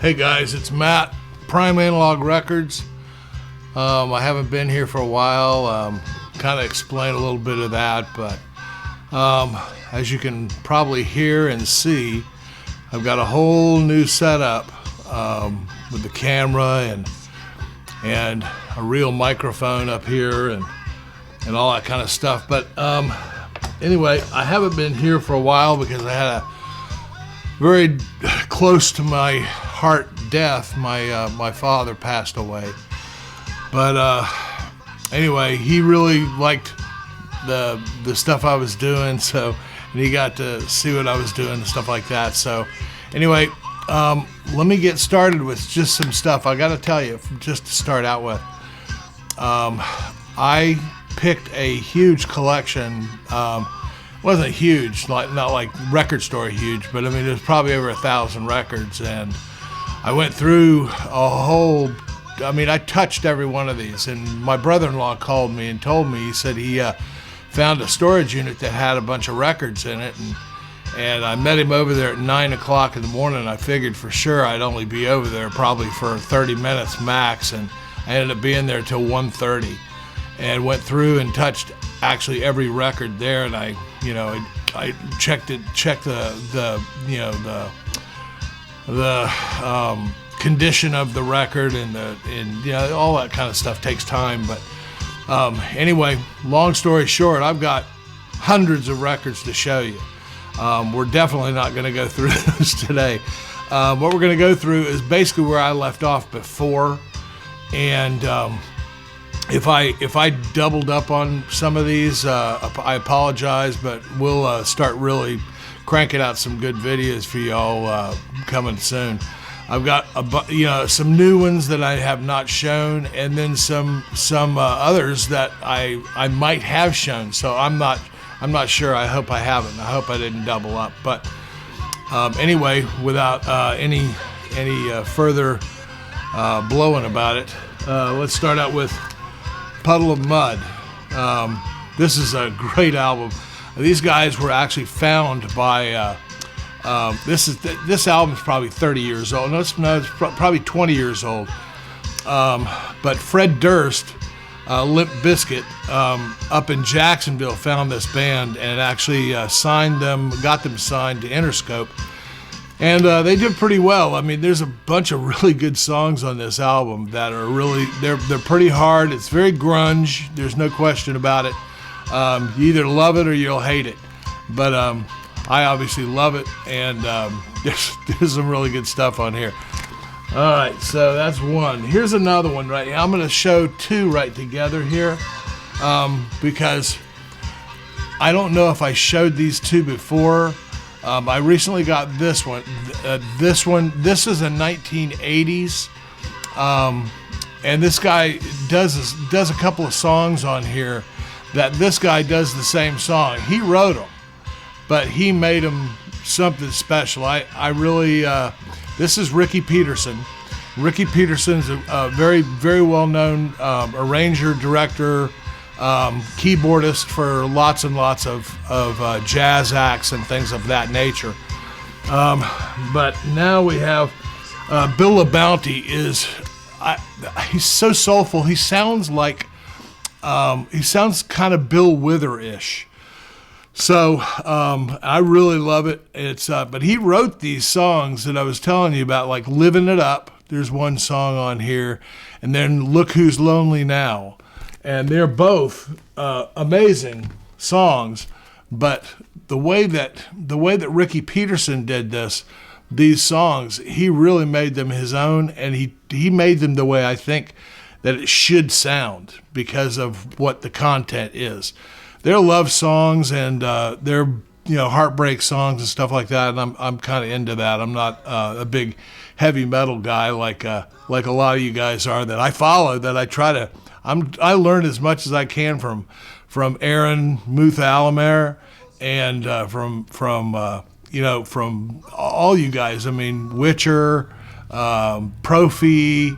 Hey guys, it's Matt, Prime Analog Records. I haven't been here for a while. Kind of explain a little bit of that, but as you can probably hear and see, I've got a whole new setup with the camera and a real microphone up here and all that kind of stuff. But anyway, I haven't been here for a while because I had a very close to my heart death. My father passed away. But anyway, he really liked the stuff I was doing, and he got to see what I was doing and stuff like that. So anyway, let me get started with just some stuff. I got to tell you, just to start out with, I picked a huge collection. Wasn't huge, not like record store huge, but I mean there's probably over 1,000 records, and I went through a whole. I mean, I touched every one of these, and my brother-in-law called me and told me, he said he found a storage unit that had a bunch of records in it, and I met him over there at 9 o'clock in the morning. I figured for sure I'd only be over there probably for 30 minutes max, and I ended up being there till 1:30, and went through and touched actually every record there, and I checked the condition of the record and all that kind of stuff takes time. But anyway, long story short, I've got hundreds of records to show you. We're definitely not going to go through those today. What we're going to go through is basically where I left off before, and if I doubled up on some of these, I apologize, but we'll start really cranking out some good videos for y'all coming soon. I've got some new ones that I have not shown, and then some others that I might have shown. So I'm not sure. I hope I haven't. I hope I didn't double up. But anyway, without any further blowing about it, let's start out with Puddle of Mud. This is a great album. These guys were actually found by this album is probably 30 years old. No, it's probably 20 years old. But Fred Durst, Limp Bizkit, up in Jacksonville, found this band and actually got them signed to Interscope. And they did pretty well. I mean, there's a bunch of really good songs on this album that are really, they're pretty hard. It's very grunge. There's no question about it. You either love it or you'll hate it. But I obviously love it, and there's some really good stuff on here. All right, so that's one. Here's another one right here. I'm going to show two right together here because I don't know if I showed these two before. I recently got this one. This is a 1980s, and this guy does a couple of songs on here that this guy does the same song. He wrote them, but he made them something special. I really, this is Ricky Peterson. Ricky Peterson's a very, very well-known arranger, director, keyboardist for lots and lots of jazz acts and things of that nature. But now we have Bill LaBounty. He's so soulful. He sounds kind of Bill Wither-ish. So I really love it. But he wrote these songs that I was telling you about, like "Living It Up." There's one song on here, and then "Look Who's Lonely Now," and they're both amazing songs. But the way that Ricky Peterson did these songs, he really made them his own, and he made them the way I think that it should sound because of what the content is. They're love songs, and they're heartbreak songs and stuff like that. And I'm kind of into that. I'm not a big heavy metal guy like a lot of you guys are that I follow. That I try to. I learn as much as I can from Aaron Muth Alamere and from all you guys. I mean, Witcher, Profi,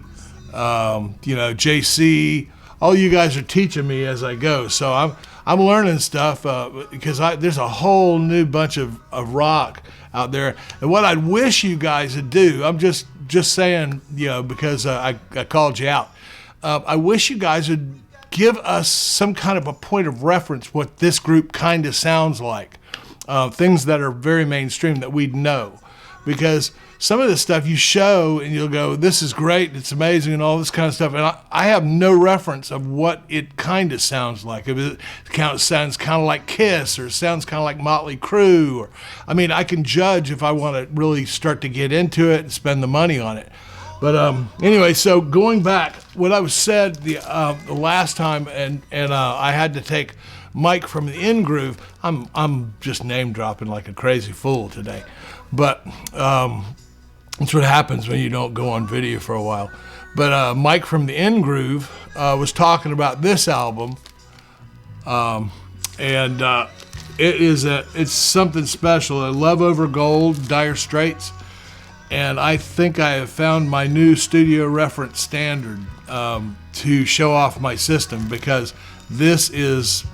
JC. All you guys are teaching me as I go. So I'm learning stuff because there's a whole new bunch of rock out there. And what I wish you guys would do, I'm just just saying, because I called you out. I wish you guys would give us some kind of a point of reference what this group kind of sounds like. Things that are very mainstream that we'd know. Because some of this stuff you show and you'll go, this is great, it's amazing, and all this kind of stuff. And I have no reference of what it kind of sounds like. If it sounds kind of like Kiss, or sounds kind of like Motley Crue. Or, I mean, I can judge if I want to really start to get into it and spend the money on it. But anyway, so going back, what I was said the last time, and I had to take Mike from the In Groove. I'm just name dropping like a crazy fool today. But that's what happens when you don't go on video for a while. But Mike from the In Groove was talking about this album, and it's something special. Love Over Gold, Dire Straits, and I think I have found my new studio reference standard to show off my system, because this is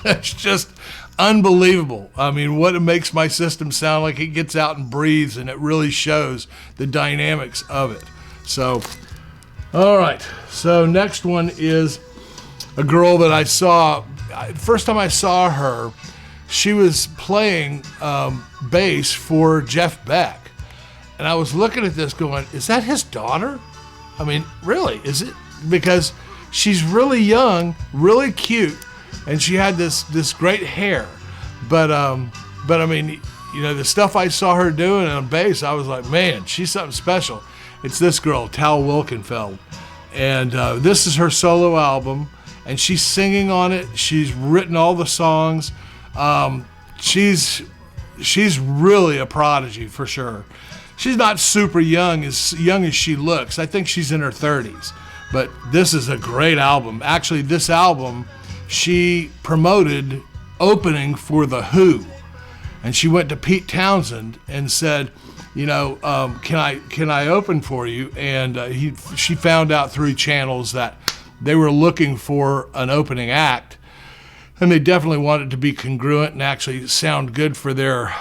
it's just unbelievable. I mean, what it makes my system sound like. It gets out and breathes, and it really shows the dynamics of it. So, all right. So next one is a girl that I saw. First time I saw her, she was playing bass for Jeff Beck. And I was looking at this going, is that his daughter? I mean, really, is it? Because she's really young, really cute, and she had this great hair. But I mean, the stuff I saw her doing on bass, I was like, man, she's something special. It's this girl, Tal Wilkenfeld. And this is her solo album, and she's singing on it. She's written all the songs. She's really a prodigy for sure. She's not super young as she looks. I think she's in her 30s. But this is a great album. Actually, this album she promoted opening for The Who. And she went to Pete Townsend and said, can I open for you? And she found out through channels that they were looking for an opening act, and they definitely wanted to be congruent and actually sound good for their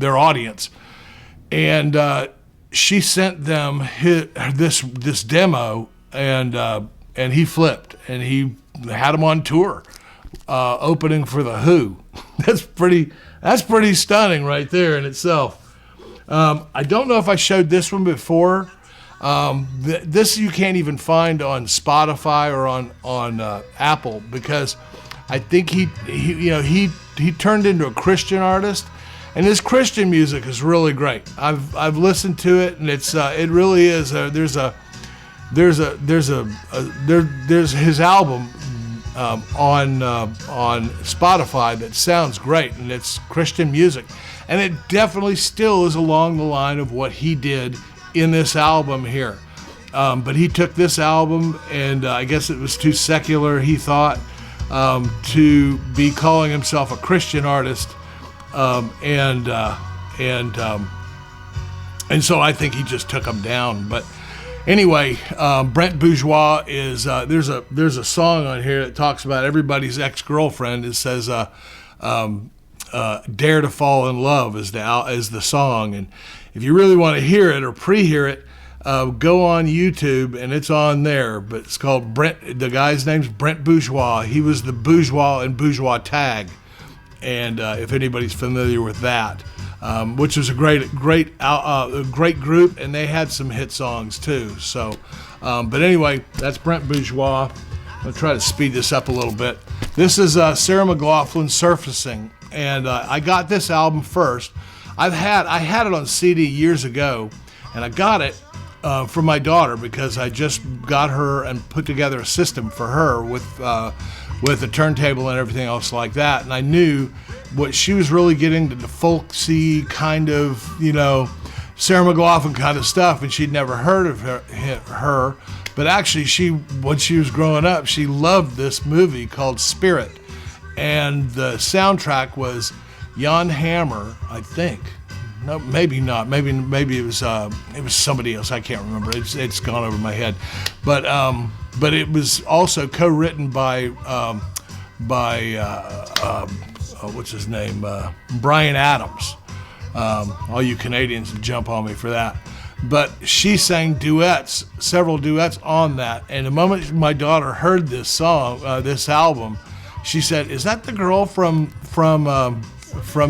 audience. And she sent them this demo, and he flipped, and he had them on tour, opening for The Who. That's pretty stunning right there in itself. I don't know if I showed this one before. This you can't even find on Spotify or on Apple, because I think he turned into a Christian artist, and his Christian music is really great. I've listened to it, and it really is. There's his album on Spotify that sounds great, and it's Christian music, and it definitely still is along the line of what he did in this album here. But he took this album, and I guess it was too secular, he thought, to be calling himself a Christian artist, and so I think he just took them down. But anyway, Brent Bourgeois is there's a song on here that talks about everybody's ex-girlfriend. It says "Dare to Fall in Love" is the song, and if you really want to hear it or pre-hear it, go on YouTube, and it's on there. But it's called Brent. The guy's name's Brent Bourgeois. He was the Bourgeois in Bourgeois Tag, and if anybody's familiar with that, which was a great group, and they had some hit songs too. So, but anyway, that's Brent Bourgeois. I'll try to speed this up a little bit. This is Sarah McLachlan, Surfacing, and I got this album first. I had it on CD years ago, and I got it for my daughter because I just got her and put together a system for her with a turntable and everything else like that. And I knew what she was really getting, the folksy kind of, Sarah McLachlan kind of stuff, and she'd never heard of her. But actually, when she was growing up, she loved this movie called Spirit, and the soundtrack was Jan Hammer, I think. No, maybe not. Maybe it was somebody else. I can't remember. It's gone over my head. But it was also co-written by what's his name? Bryan Adams. All you Canadians would jump on me for that. But she sang duets, several duets on that. And the moment my daughter heard this song, this album, she said, "Is that the girl from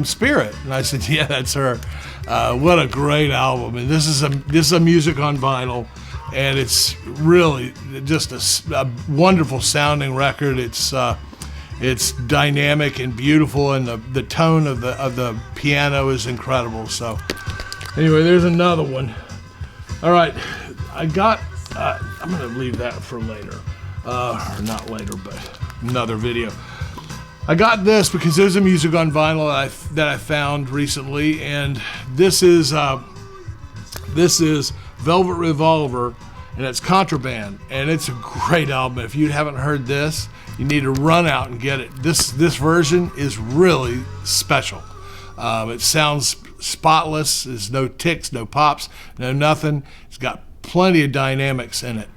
Spirit?" And I said, "Yeah, that's her." What a great album! And this is a music on vinyl, and it's really just a wonderful sounding record. It's dynamic and beautiful, and the tone of the piano is incredible. So, anyway, there's another one. All right, I'm gonna leave that for later, or not later, but another video. I got this because there's a music on vinyl that I found recently, and this is Velvet Revolver, and it's Contraband, and it's a great album. If you haven't heard this, you need to run out and get it. This version is really special. It sounds spotless. There's no ticks, no pops, no nothing. It's got plenty of dynamics in it,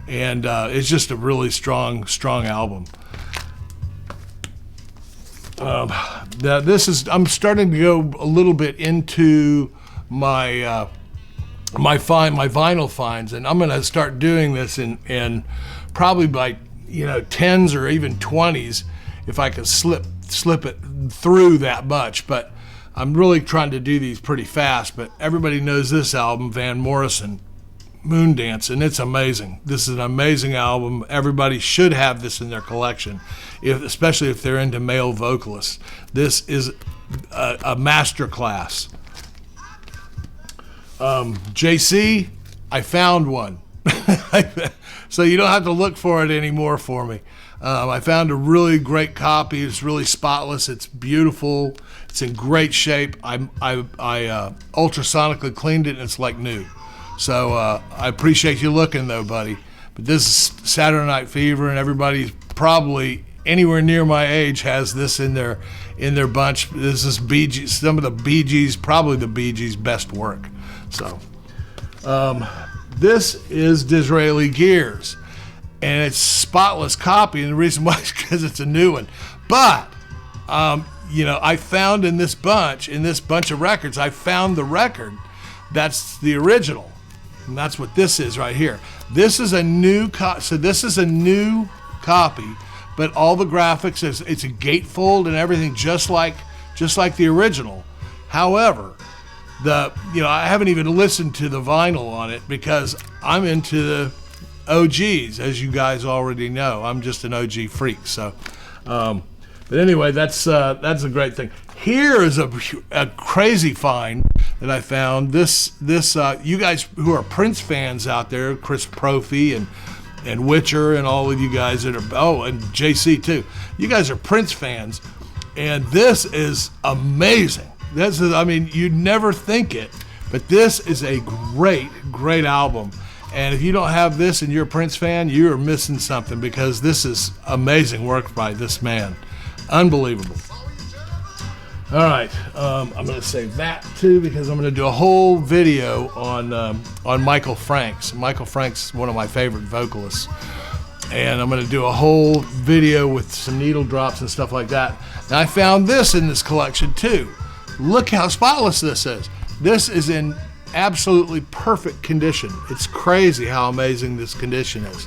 and it's just a really strong album. I'm starting to go a little bit into my vinyl finds, and I'm going to start doing this in probably by 10s or even 20s if I can slip it through that much. But I'm really trying to do these pretty fast. But everybody knows this album, Van Morrison, Moondance, and it's amazing. This is an amazing album. Everybody should have this in their collection, especially if they're into male vocalists. This is a master class. JC, I found one. So you don't have to look for it anymore for me. I found a really great copy. It's really spotless. It's beautiful. It's in great shape. I ultrasonically cleaned it, and it's like new. So I appreciate you looking, though, buddy. But this is Saturday Night Fever, and everybody probably anywhere near my age has this in their bunch. This is Bee Gees, some of the Bee Gees, probably the Bee Gees' best work. So this is Disraeli Gears, and it's spotless copy, and the reason why is because it's a new one. But I found in this bunch of records, I found the record that's the original. And that's what this is right here. This is a new so this is a new copy, but all the graphics it's a gatefold and everything just like the original. However, I haven't even listened to the vinyl on it because I'm into the OGs, as you guys already know. I'm just an OG freak. So, but anyway, that's a great thing. Here is a crazy find that I found. This you guys who are Prince fans out there, Chris Prophy and Witcher and all of you guys that are, and JC too. You guys are Prince fans, and this is amazing. You'd never think it, but this is a great album. And if you don't have this and you're a Prince fan, you are missing something, because this is amazing work by this man. Unbelievable. All right, I'm going to save that too, because I'm going to do a whole video on Michael Franks. Michael Franks is one of my favorite vocalists, and I'm going to do a whole video with some needle drops and stuff like that. And I found this in this collection too. Look how spotless this is. This is in absolutely perfect condition. It's crazy how amazing this condition is.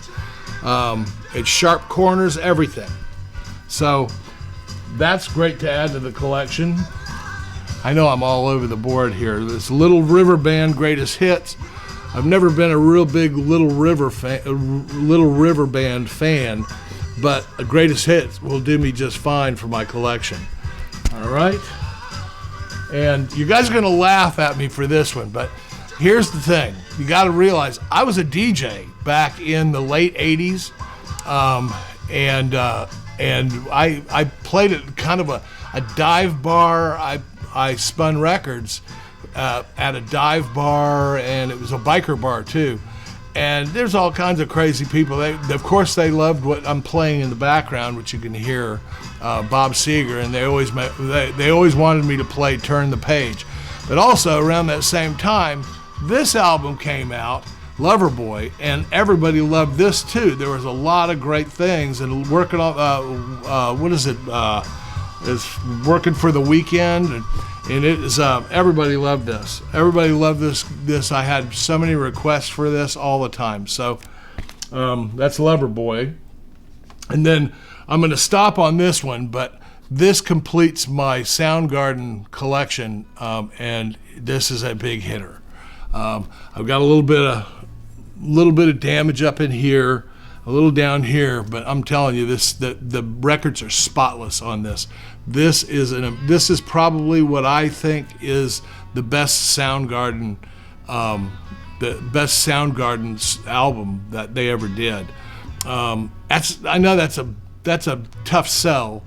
It's sharp corners, everything. So that's great to add to the collection. I know I'm all over the board here. This Little River Band Greatest Hits. I've never been a real big Little River Band fan, but a Greatest Hits will do me just fine for my collection. All right. And you guys are going to laugh at me for this one, but here's the thing. You got to realize I was a DJ back in the late 80s, and I played at kind of a dive bar. I spun records at a dive bar, and it was a biker bar too. And there's all kinds of crazy people. Of course, they loved what I'm playing in the background, which you can hear, Bob Seger, and they always wanted me to play Turn the Page. But also around that same time, this album came out, Loverboy, and everybody loved this too. There was a lot of great things, and working on it's Working for the Weekend. And And it is everybody loved this. Everybody loved this. I had so many requests for this all the time. So that's Loverboy. And then I'm going to stop on this one, but this completes my Soundgarden collection, and this is a big hitter. I've got a little bit of damage up in here, a little down here, but I'm telling you, the records are spotless on this. This is probably what I think is the best Soundgarden album that they ever did. I know that's a tough sell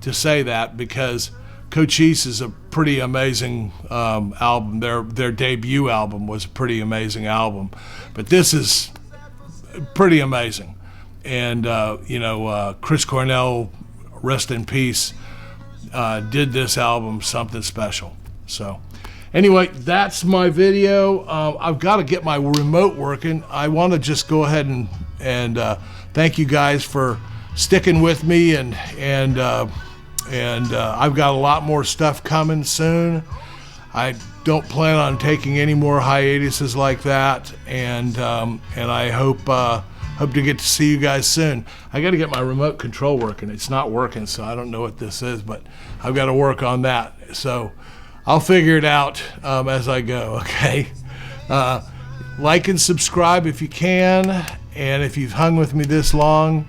to say that, because Cochise is a pretty amazing album. Their debut album was a pretty amazing album, but this is pretty amazing. And Chris Cornell, rest in peace, did this album something special. So anyway, that's my video. I've got to get my remote working. I want to just go ahead and thank you guys for sticking with me, and I've got a lot more stuff coming soon. I don't plan on taking any more hiatuses like that, and I hope to get to see you guys soon. I got to get my remote control working. It's not working, so I don't know what this is, but I've got to work on that. So I'll figure it out as I go. Okay. Like and subscribe if you can, and if you've hung with me this long,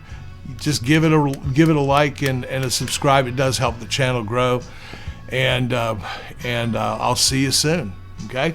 just give it a like and a subscribe. It does help the channel grow, and I'll see you soon. Okay.